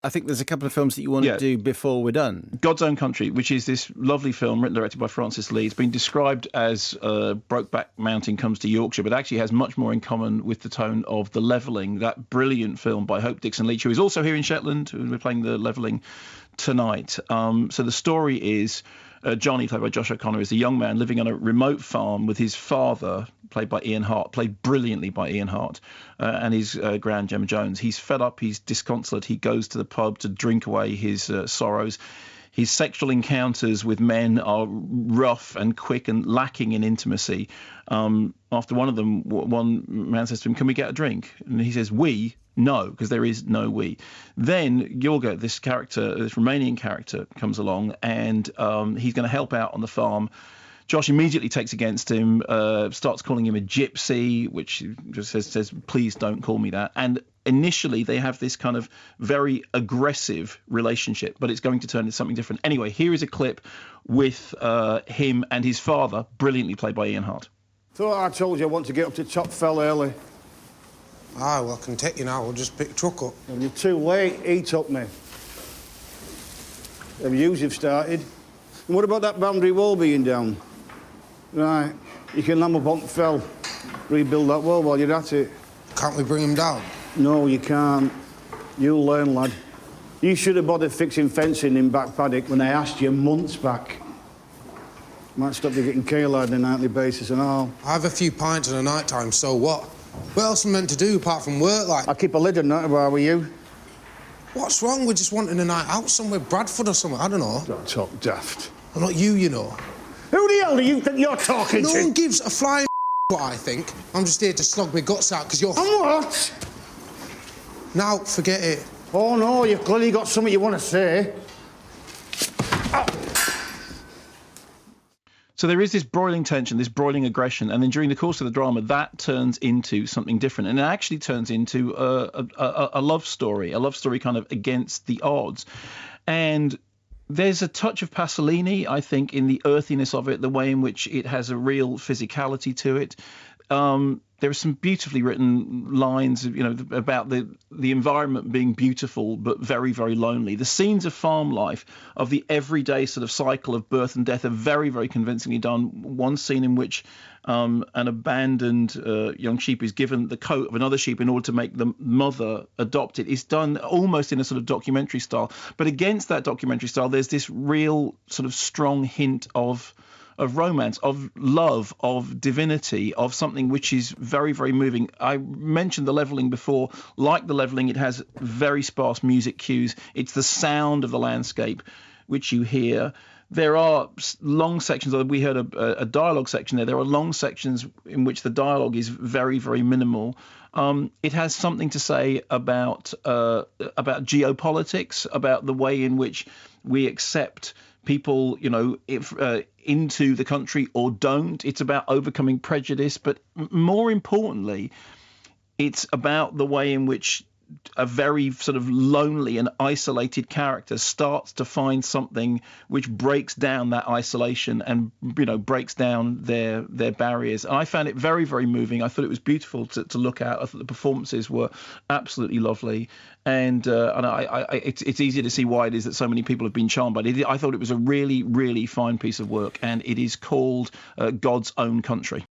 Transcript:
I think there's a couple of films that you want to do before we're done. God's Own Country, which is this lovely film written and directed by Francis Lee. It's been described as Brokeback Mountain comes to Yorkshire, but actually has much more in common with the tone of The Levelling, that brilliant film by Hope Dixon-Leach, who is also here in Shetland. We're playing The Levelling tonight. So the story is Johnny, played by Josh O'Connor, is a young man living on a remote farm with his father, played by Ian Hart, played brilliantly by Ian Hart, and his grand Gemma Jones. He's fed up, he's disconsolate, he goes to the pub to drink away his sorrows. His sexual encounters with men are rough and quick and lacking in intimacy. After one of them, one man says to him, "Can we get a drink?" And he says, "We? No," because there is no we. Then Yorga, this Romanian character, comes along, and he's going to help out on the farm. Josh immediately takes against him, starts calling him a gypsy, which just says, "Please don't call me that." And initially they have this kind of very aggressive relationship, but it's going to turn into something different. Anyway, here is a clip with him and his father, brilliantly played by Ian Hart. Thought I told you I want to get up to Top Fell early. Ah, well, I can take you now. We'll just pick the truck up. Well, you're too late. Eat up me. Them views have started. And what about that boundary wall being down? Right, you can lamb up on Fell. Rebuild that wall while you're at it. Can't we bring him down? No, you can't. You'll learn, lad. You should have bothered fixing fencing in back paddock when I asked you months back. Might stop you getting kaylared on a nightly basis and all. I have a few pints in the night time, so what? What else am I meant to do apart from work, like? I keep a lid on that if I were you. What's wrong with just wanting a night out somewhere, Bradford or something? I don't know. Don't talk daft. I'm not you, you know. Who the hell do you think you're talking to? No one gives a flying what I think. I'm just here to slog my guts out because you're... And what? Now, forget it. Oh, no, you've clearly got something you want to say. So there is this broiling tension, this broiling aggression, and then during the course of the drama, that turns into something different, and it actually turns into a love story kind of against the odds. And there's a touch of Pasolini, I think, in the earthiness of it, the way in which it has a real physicality to it. There are some beautifully written lines, about the environment being beautiful but very, very lonely. The scenes of farm life, of the everyday sort of cycle of birth and death, are very, very convincingly done. One scene in which an abandoned young sheep is given the coat of another sheep in order to make the mother adopt it is done almost in a sort of documentary style. But against that documentary style, there's this real sort of strong hint of romance, of love, of divinity, of something which is very, very moving. I mentioned The Levelling before. Like The Levelling, it has very sparse music cues. It's the sound of the landscape which you hear. There are long sections, we heard a dialogue section there. There are long sections in which the dialogue is very, very minimal. It has something to say about geopolitics, about the way in which we accept people, into the country or don't. It's about overcoming prejudice, but more importantly, it's about the way in which a very sort of lonely and isolated character starts to find something which breaks down that isolation and breaks down their barriers. And I found it very, very moving. I thought it was beautiful to look at. I thought the performances were absolutely lovely, and it's easy to see why it is that so many people have been charmed by it. I thought it was a really, really fine piece of work, and it is called God's Own Country.